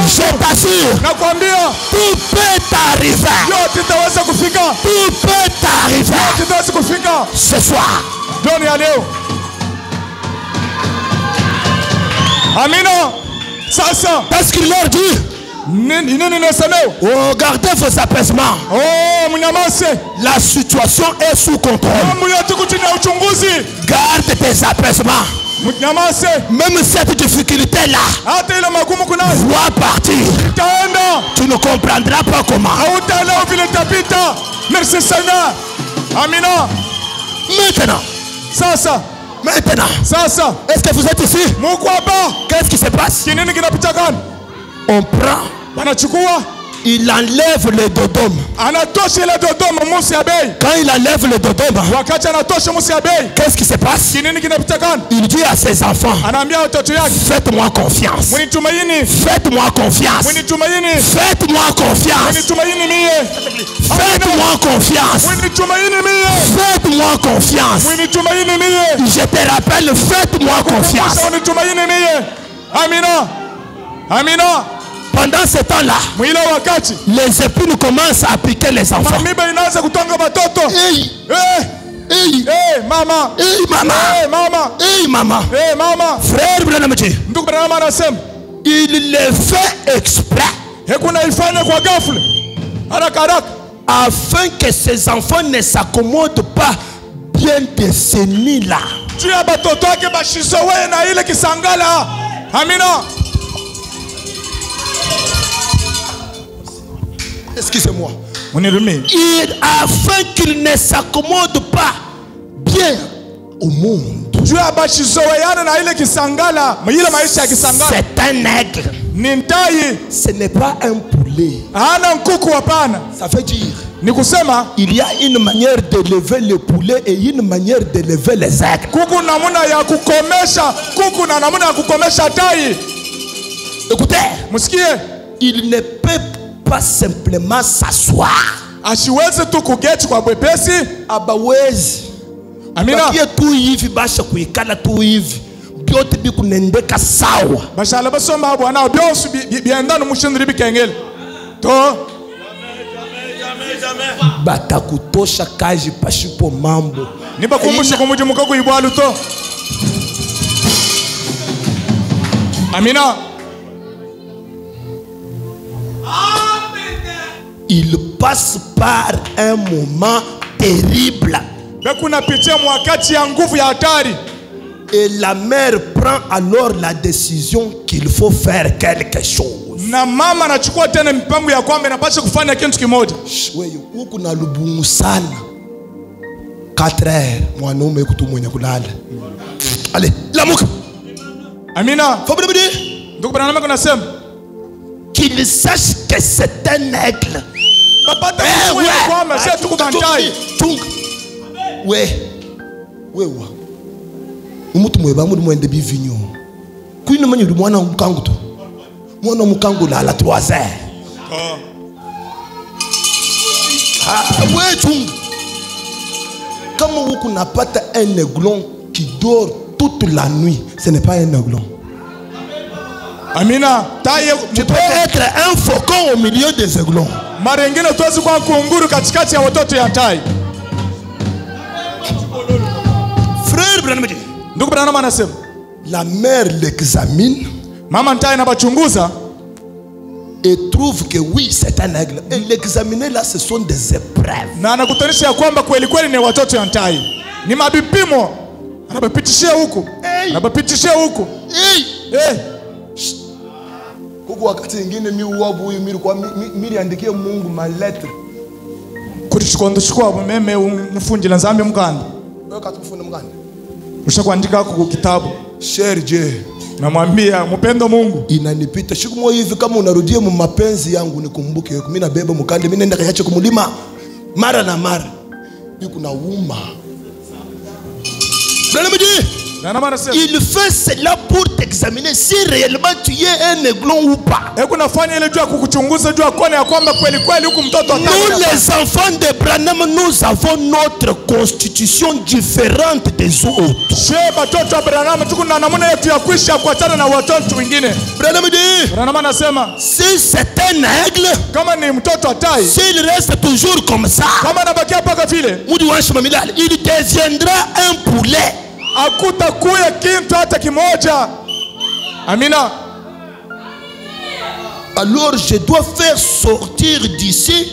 Je t'assure. Tout peut t'arriver. Tout peut t'arriver. Ce soir. Amina. Sasa. Parce qu'il leur dit. Oh, gardez vos apaisements. La situation est sous contrôle. Garde tes apaisements. Même cette difficulté-là va partir. Tu ne comprendras pas comment. Merci Seigneur. Amina. Maintenant. Est-ce que vous êtes ici? Qu'est-ce qui se passe? On prend. Il enlève le dodome. Quand il enlève le dodome, qu'est-ce qui se passe? Il dit à ses enfants, faites-moi confiance. Faites-moi confiance. Faites-moi confiance. Faites-moi confiance. Faites-moi confiance. Je te rappelle, faites-moi confiance. Pendant ce temps-là, les épines commencent à piquer les enfants. Maman. Frère Branham-Ji, il le fait exprès afin que ces enfants ne s'accommodent pas bien de ces nuits-là. Excusez-moi. Afin qu'ils ne s'accommodent pas bien au monde. C'est un aigle. Ce n'est pas un poulet. Ça veut dire il y a une manière d'élever le poulet et une manière d'élever les aigles. Écoutez, il ne peut pas simplement s'asseoir. Amina. Tu hivi basha kuikala tu hivi. Byote bikunendeka sawa. Bashala basomba bwana byosu bienda n'umushindiri bikengele. To batakutosha kaji pashipo mambo. Nibakumbusha kumuji mukago ibwalu to. Amina. Il passe par un moment terrible. Et la mère prend alors la décision qu'il faut faire quelque chose. 4 heures. Allez, la mouka. Amina. Qu'il sache que c'est un aigle. Umutu mweba mudu mwende bivinyo. Kuino manyu mwana mkangu tu. Mwana mkangu la 3 heures. Comme vous n'avez un aiglon qui dort toute la nuit, ce n'est pas un aiglon. Amina, tu peux être un faucon au milieu des aiglons. Frère Branham-Ji, la mère l'examine et trouve que oui, c'est un aigle. Et l'examiner là, ce sont des épreuves. Wakati ingine mi uwabu huyu miri andikie Mungu malettre. Kutishikondo chukua meme mfunjila nzambi mkanda. Wewe katufunda mkanda. Ushakuandika kwa kitabu. Cher Dieu. Namwambia mpendo Mungu. Inanipita siku moja hivi kama unarudia mu mapenzi yangu nikumbuke. Mimi nabeba mkanda, mimi nenda kayache kumulima mara na mara. Ni kuna uma. Il fait cela pour t'examiner si réellement tu es un aiglon ou pas. Nous les enfants de Branham, nous avons notre constitution différente des autres. Branham dit, si c'est un aigle, s'il reste toujours comme ça, il deviendra un poulet. Akutakuya kintu hata kimoja. Amina. Alors je dois faire sortir d'ici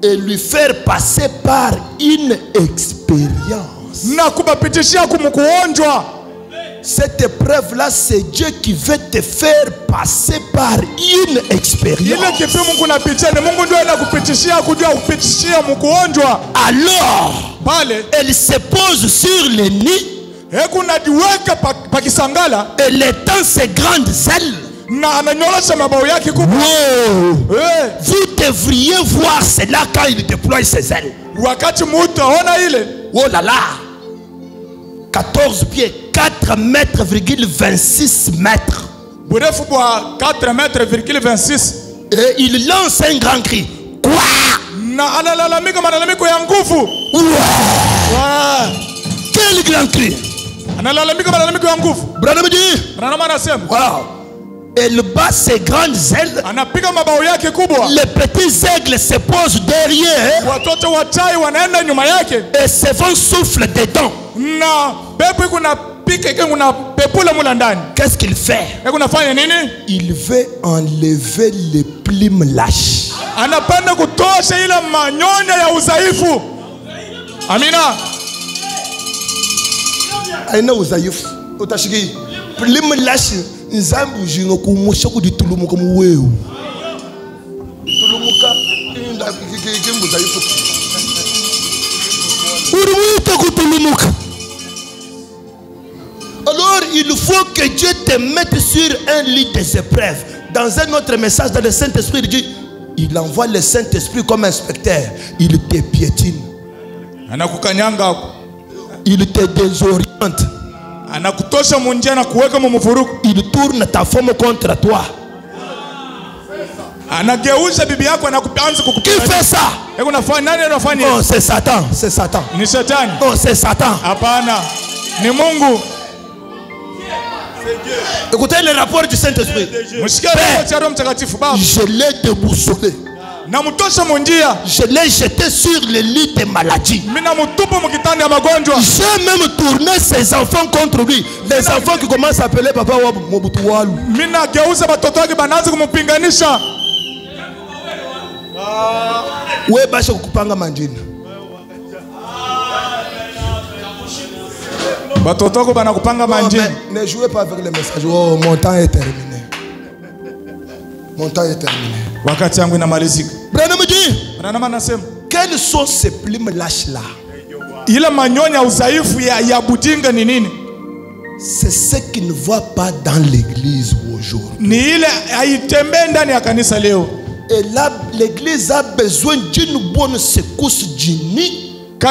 et lui faire passer par une expérience. souffrance. Na kubapitishia kumukuonjwa. Cette épreuve-là, c'est Dieu qui veut te faire passer par une expérience. Ile kipimo kunapitia ni Mungu ndio anakupitishia kujua kupitishia mkuonjwa. Alors, pale elle se pose sur le nid. Kuna diweka pakisangala. Elle étend ses grandes ailes. Na ananyolosha mabawa yake kubwa. Wow. Vous devriez voir cela quand il déploie ses ailes. Wakati mtu aona ile. Oh là là. 14 pieds, 4 mètres, 26 mètres. Burefu bwa 4 mètres, 26. Et il lance un grand cri. Quoi? Na analalamika malalamiko ya nguvu. Wow. Quel grand cri? Analalamika malalamiko ya nguvu. Branham dit. Branham anasema. Wow. Elle bat ses grandes ailes. Anapiga mabawa yake kubwa. Les petits aigles se posent derrière. Watoto wa tai wanaenda nyuma yake. Et ce vent souffle dedans. Na pepo kuna pika kuna pepula mula ndani. Qu'est-ce qu'il fait? Kunafanya nini? Il veut enlever les plumes lâches. Anapenda kutosha ile manyonya ya udhaifu. Amina. Aina udhaifu. Utashiki plume lâche. Nzambu jingo kumusha kuditulumuka muweu. Tulumuka inda kikimbu udhaifu. Uruita kutulumuka. Alors il faut que Dieu te mette sur un lit des épreuves. Dans un autre message, dans le Saint-Esprit, il dit, il envoie le Saint-Esprit comme inspecteur. Il te piétine. Il te désoriente. Il tourne ta femme contre toi. Qui fait ça? Oh, c'est Satan. C'est Satan. Oh, c'est Satan. Écoutez le rapport du Saint-Esprit. Je l'ai déboussolé. Je l'ai jeté sur le lit des maladies. J'ai même tourné ses enfants contre lui. Les enfants qui commencent à appeler Papa Mobutuwalu. Ne jouez pas avec les messages. Oh, mon temps est terminé. Mon temps est terminé. Quelles sont ces plumes lâches là? C'est ce qui ne va pas dans l'église aujourd'hui. Et là, l'église a besoin d'une bonne secousse du nid. Pour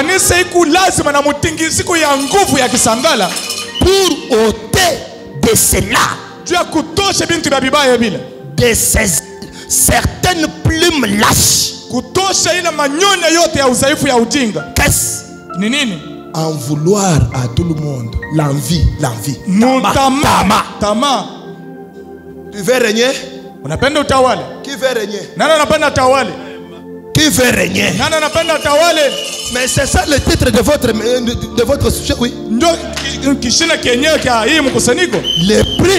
ôter de cela, de ces certaines plumes lâches. Qu'est-ce? En vouloir à tout le monde. L'envie. Tama. Tu veux régner? Qui veut régner? Qui veut régner? Mais c'est ça le titre de votre sujet, oui.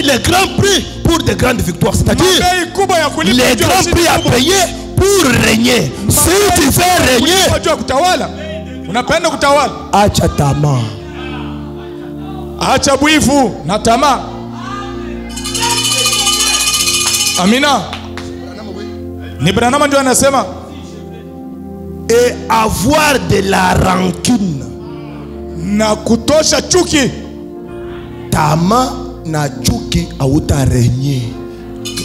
Les grands prix pour de grandes victoires. C'est-à-dire les grands prix à payer pour régner. Si tu veux régner, acha tama. Acha bwifu na tamaa. Amina. Ni Branham ndio anasema. Et avoir de la rancune. Na kutosha chuki. Tama na chuki hauta régner.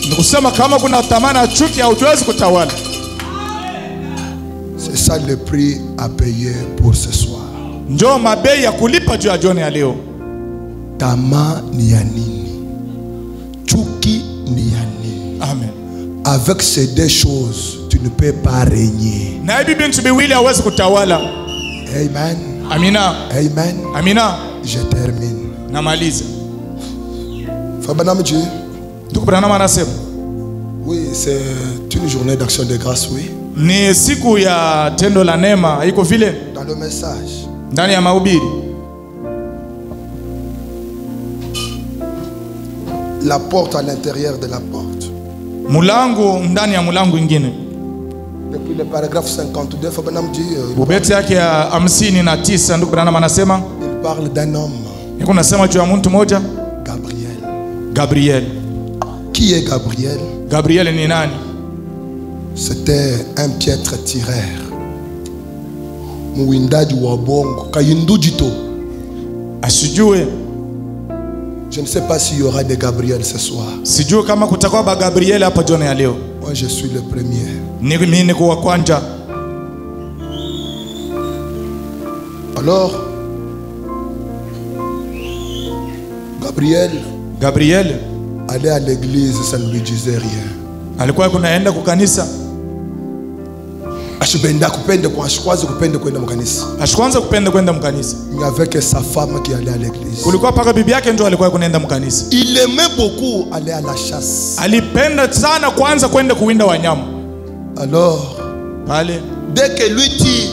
Nikusema kama kuna tamaa na chuki hauwezi kutawala. C'est ça le prix à payer pour ce soir. Njoo mabei ya kulipa juu ya jioni ya leo. Tama ni ya nini? Chuki ni ya nini? Amen. Avec ces deux choses, tu ne peux pas régner. Na hivi bintu biwili hawezi kutawala. Amen. Amina. Amen. Amina. Je termine. Namaliza. Fabanam Dieu. Ndugu Branham anasema. Oui, c'est une journée d'action de grâce, oui. Ni siku ya tendo la neema, iko vile? Dans le message. Ndani ya mahubiri. La porte à l'intérieur de la porte. Mulango ndani ya mulango ingine. Depuis le paragraphe 52, Fabanam dit, ubeti yake ya 59 ndugu Branham anasema il parle d'un homme, niko nasema juu ya mtu mmoja Gabriel. Gabriel. Qui est Gabriel? Gabriel ni nani? C'était un piètre tireur. Mwindaji wa bongo, kayindujito. Asijue. Je ne sais pas s'il y aura des Gabriel ce soir. Sijue kama kutakuwa ba Gabriel hapa jioni ya leo. Moi je suis le premier. Mimi niko wa kwanza. Alors Gabriel allait à l'église, ça ne lui disait rien. Alikuwa kunaenda kukanisa. Ashipenda kupenda kwa ashikwaze kupenda kwenda mkanisa. Ashikwanza kupenda kwenda mkanisa. Il n'y avait que sa femme qui allait à l'église. Kulikuwa paka bibi yake ndio alikuwa kunaenda mkanisa. Il aimait beaucoup aller à la chasse. Alipenda sana kwanza kwenda kuwinda wanyama. Alors pale dès que lui tire,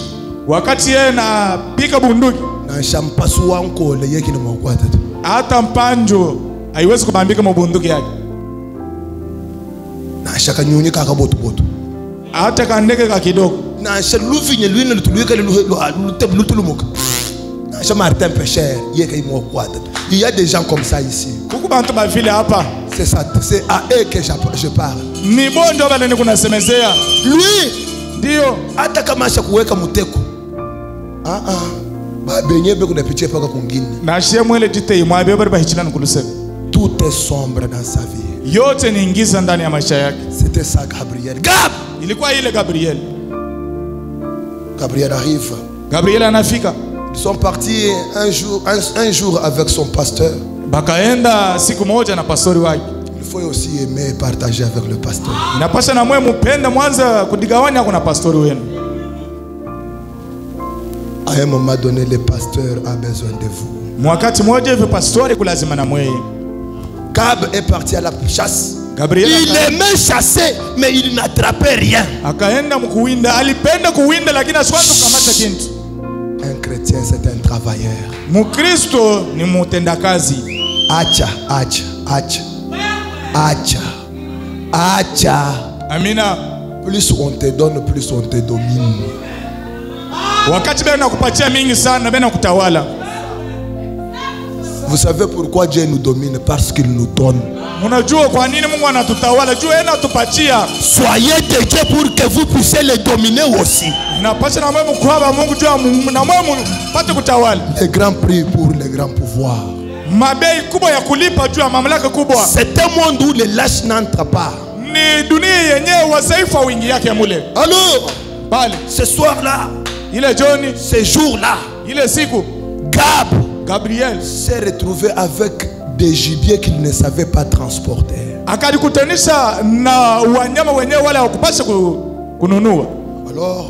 wakati yeye na pika bunduki na shampasu wanko le yake na mwakwata. Hata mpanjo haiwezi kubambika mabunduki yake. Na shaka nyonyi kaka botu botu. Hata kandeke ka kidogo. Na shaluvinye luine lutuluika lutulumuka. Na sha Martin Pécheur yeke mwakwata. Il y a des gens comme ça ici. Kuku bantu ba vile hapa. C'est ça, c'est à eux que je parle. Ni bonjo bale ni kunasemezea. Lui ndio hata kama asha kuweka muteko. Benye be kunapitia paka kungine. Na shemwele jitei mwabe bari bahichila nkulusebe. Tout est sombre dans sa vie. Yote ni ingiza ndani ya maisha yake. C'était ça Gabriel. Ilikuwa ile Gabriel. Gabriel arrive. Gabriel anafika. Ils sont partis un jour avec son pasteur. Bakaenda siku moja na pastori wake. Il faut aussi aimer partager avec le pasteur. Inapasha na mwe mpenda mwanza kudigawanya kuna pastori wenu. À un moment donné, le pasteur a besoin de vous. Mwakati moja hivi pastori kulazima na mwe. Gab est parti à la chasse. Gabriel il aimait chasser mais il n'attrapait rien. Akaenda mkuwinda, alipenda kuwinda lakini asiwezi kukamata kitu. Un chrétien c'est un travailleur. Mkristo ni mutendakazi. Acha. Amina. Plus on te donne, plus on te domine. Wakati bena nakupatia mingi sana bena kutawala. Vous savez pourquoi Dieu nous domine? Parce qu'il nous donne. Unajua kwa nini Mungu anatutawala? Jua yeye anatupatia. Soyez de Dieu pour que vous puissiez le dominer aussi. Napasha na mwe mkwaba Mungu jua na mwe pate kutawala. Les grands prix pour les grands pouvoirs. Mabei kubwa ya kulipa juu ya mamlaka kubwa. C'est un monde où les lâches n'entrent pas. Ni dunia yenyewe wadhaifu wingi yake mule. Alors, bali ce soir là, ile Johnny, ce jour là, ile siku Gabriel s'est retrouvé avec des gibiers qu'il ne savait pas transporter. Akajikutanisha na wanyama wenyewe wale hawakupaswa kununua. Alors,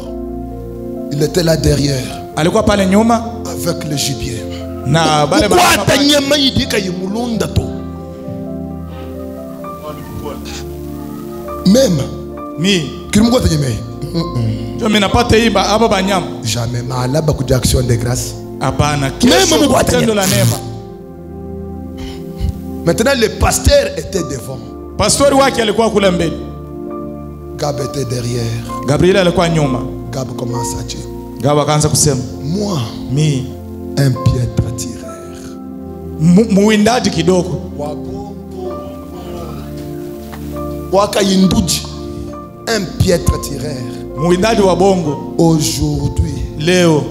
il était là derrière. Alikuwa pale nyuma avec le gibier. Na bale nyama idika yimulunda to. Même kirimgo tenyeme. Jo mimi napata hii hapa banyama. Jamais malaba kuja action de grâce. Hapana. Même tendo la neema. Maintenant le pasteur était devant. Pastori wake alikuwa kule mbele. Gab était derrière. Gabriel alikuwa nyuma. Gab commence à dire. Gab akaanza kusema, moi, un piètre tireur. Muwindaji kidogo. Waka yinduji. Un piètre tireur. Muwindaji wa bongo. Aujourd'hui, leo,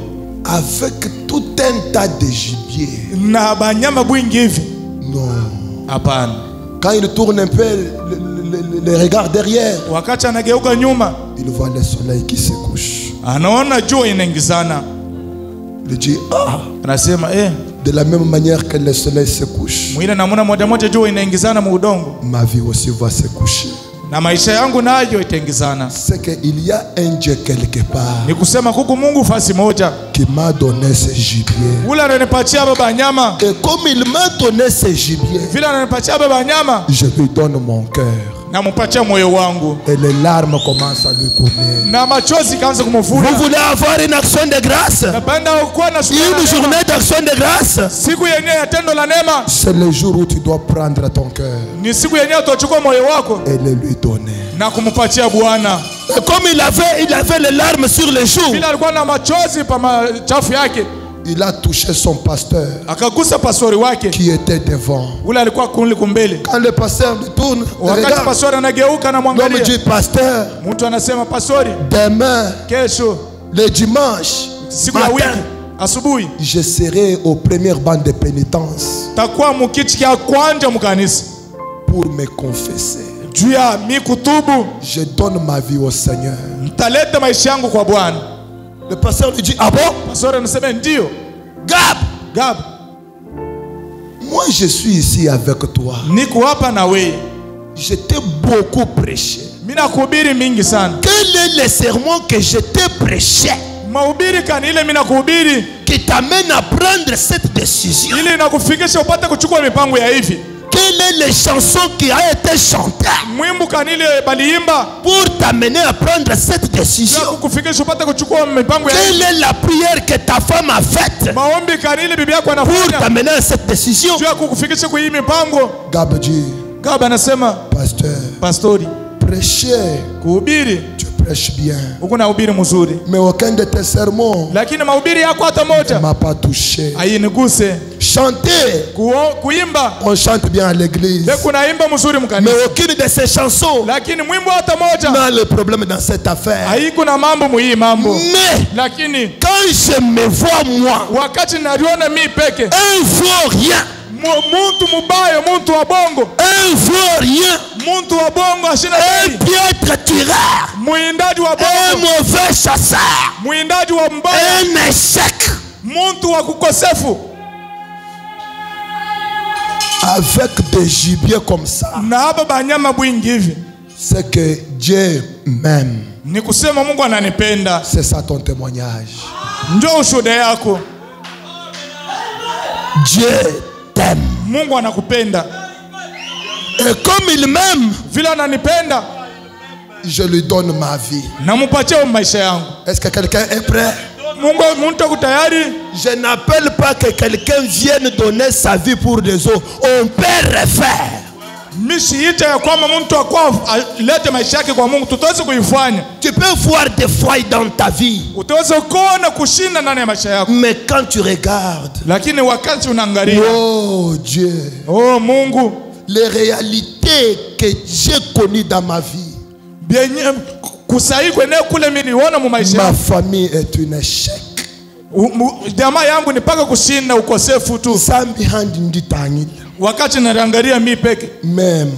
avec tout un tas de gibier. Na banyama bwingi hivi. Non. Hapana. Quand il tourne un peu le regard derrière, wakati anageuka nyuma, il voit le soleil qui se couche. Anaona jua inaingizana. Il dit anasema de la même manière que le soleil se couche, mwile namuna moja moja jua inaingizana mu udongo, ma vie aussi va se coucher. Na maisha yangu nayo itaingizana. C'est qu'il y a un Dieu quelque part. Ni kusema kuku Mungu fasi moja qui m'a donné ce gibier. Ula ananipatia baba nyama. Et comme il m'a donné ce gibier, vile ananipatia baba nyama, je lui donne mon cœur. Namupatia moyo wangu. Et les larmes commencent à lui couler. Na machozi kaanza kumvuna. Vous voulez avoir une action de grâce? Une journée d'action de grâce? Siku yenyewe ya tendo la neema. C'est le jour où tu dois prendre ton cœur. Ni siku yenyewe utachukua moyo wako et le lui donner. Na kumupatia Bwana. Et comme il avait les larmes sur les joues, Vile alikuwa na machozi pa machafu yake. il a touché son pasteur Akagusa pastori wake. qui était devant. Ule alikuwa kumbele. Quand le pasteur tourne, Wakati pastori anageuka na l'homme mwangalia. dit, pasteur, Mtu anasema pastori, demain, kesho le dimanche, siku ya wiki matin, asubuhi je serai aux premières bandes de pénitence takuwa mukiti kya kwanja mukanisa pour me confesser. juu ya mi kutubu. Je donne ma vie au Seigneur. Mtaleta maisha yangu kwa Bwana. Le pasteur lui dit, ah bon? Pastori anasema ndio. Gab, Moi je suis ici avec toi. niko hapa na wewe. Je t'ai beaucoup prêché. Mimi nakuhubiri mingi sana. Quel est le sermon que je t'ai prêché Mahubiri kani ile mimi nakuhubiri qui t'amène à prendre cette décision? ili inakufikisha upate kuchukua mipango ya hivi. Quelle est les chansons qui a été chantée Mwimbo kani ile baliimba pour t'amener à prendre cette ya décision? kukufikisha upate kuchukua mipango ya hivi. Quelle est la prière que ta femme a faite Maombi kani ile bibi yako pour anafanya t'amener à cette décision? juu ya kukufikisha kwa hii mipango. Gab dit, Gab anasema pasteur, pastori, prêcher, kuhubiri tu prêches bien. uko na hubiri mzuri, Mais aucun de tes sermons lakini mahubiri yako hata ne moja m'a pas touché. hainiguse. Chanter, Kuimba on chante bien à l'église. kunaimba mzuri Mais mkanisa, aucune de ces chansons lakini mwimbo hata moja n'a le problème dans cette affaire. haiko na mambo muhii mambo. Mais Lakini quand je me vois moi, wakati naliona mi peke un vaurien, muntu mubaya, muntu wa bongo, un vaurien, muntu wa bongo ashina un dai, piètre tireur, muindaji wa un bongo, mauvais chasseur, muindaji wa mbaya, un échec. muntu wa kukosefu. Avec des gibiers comme ça, Na hapa banyama bwingi hivi c'est que Dieu m'aime. ni kusema Mungu ananipenda. C'est ça ton témoignage. Njoo ushuhuda yako, Dieu t'aime. Mungu anakupenda. Et comme il m'aime, Vile ananipenda je lui donne ma vie. namupatia maisha yangu. Est-ce que quelqu'un est prêt? Muntu ako tayari? Je n'appelle pas que quelqu'un vienne donner sa vie pour des autres. On peut refaire. Misiita ya kwamba mtu akwa alete maisha yake kwa Mungu, tutaweza kuifanya. Tu peux voir des failles dans ta vie. Utaweza kuona kushinda ndani ya maisha yako. Mais quand tu regardes, Lakini wakati unaangalia, oh Dieu, oh Mungu, les réalités que j'ai connues dans ma vie, bienye kusai kwene kule mimi niona mu maisha ma yangu. famille est un échec. Jamaa yangu ni paka kushinda ukosefu tu. Zambi handi nditangile. Wakati naangalia mi peke, Même.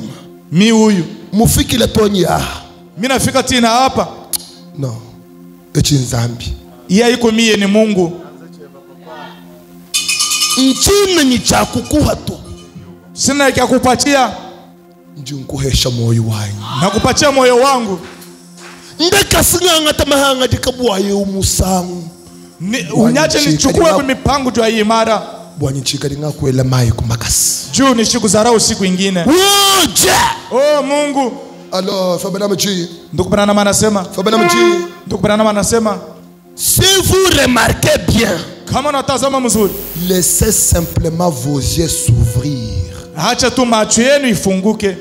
mi huyu, Mufiki le tonya. mimi nafika tina hapa. Non. Eti Zambi. Yeye iko mie ni Mungu. Nchini ni cha kukuha tu. Sina ya kupatia, Njunkuhesha moyo wanyu. nakupatia moyo wangu. Ndeka singanga tamahanga dikabwaye umusangu. Unyache nichukue kwa mipango tu ya imara. Bwanyi chika linga kuela mai kumakasi. Juu ni siku za rao siku ingine. Woje! Oh Mungu. Alors, Fabana Mchi. Ndugu Branham anasema. Fabana Mchi. Ndugu Branham anasema. Si vous remarquez bien, kama unatazama mzuri, laissez simplement vos yeux s'ouvrir. acha tu macho yenu ifunguke.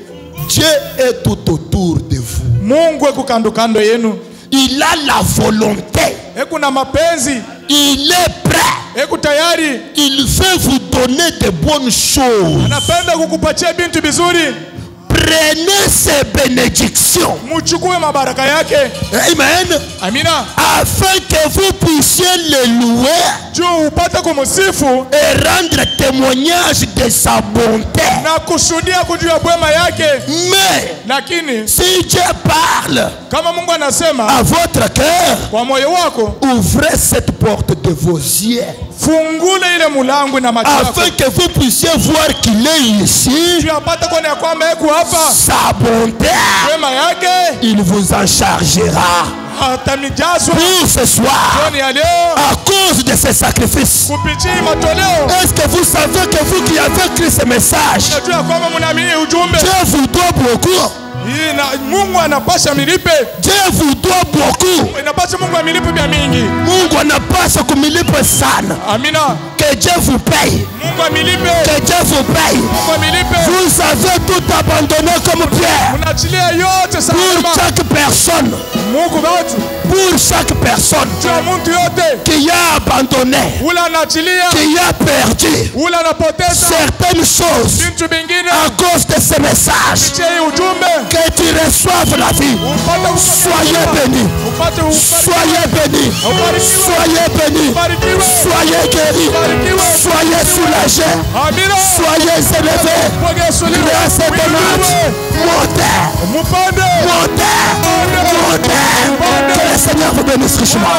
Dieu est tout autour de vous. Mungu yuko kando kando yenu. Il a la volonté. Eko na mapenzi. Il est prêt. Eko tayari. Il veut vous donner de bonnes choses. Anapenda kukupatia bintu bizuri. Prenez ces bénédictions. Muchukue mabaraka yake. Amen. Amina. Afin que vous puissiez le louer. Juu upate kumsifu et rendre témoignage de sa bonté. Na kushuhudia kujua bwema yake. Mais lakini si Dieu parle kama Mungu anasema à votre cœur, kwa moyo wako, ouvrez cette porte de vos yeux. Fungule ile mulango na macho yako. Afin que vous puissiez voir qu'il est ici. Tu apate kuona kwamba yuko hapa. Sa bonté. Bwema yake. Il vous en chargera. Pour ce soir, à cause de ces sacrifices. Est-ce que vous savez que vous qui avez écrit ce message, Dieu vous doit beaucoup. Dieu vous doit beaucoup. Mungu anapasha kumilipe sana. Amina. Que Que Dieu vous paye. Que Dieu vous paye. Vous avez tout abandonné comme Pierre. Pour chaque personne. Pour chaque personne qui a abandonné, qui a perdu certaines choses à cause de ces messages, que tu reçoives la vie. Soyez bénis. Soyez bénis. Soyez bénis. Soyez guéris. Soyez soulagés. Soyez élevés. Grâce et bonheur. Montez. Montez. Que le Seigneur vous bénisse richement.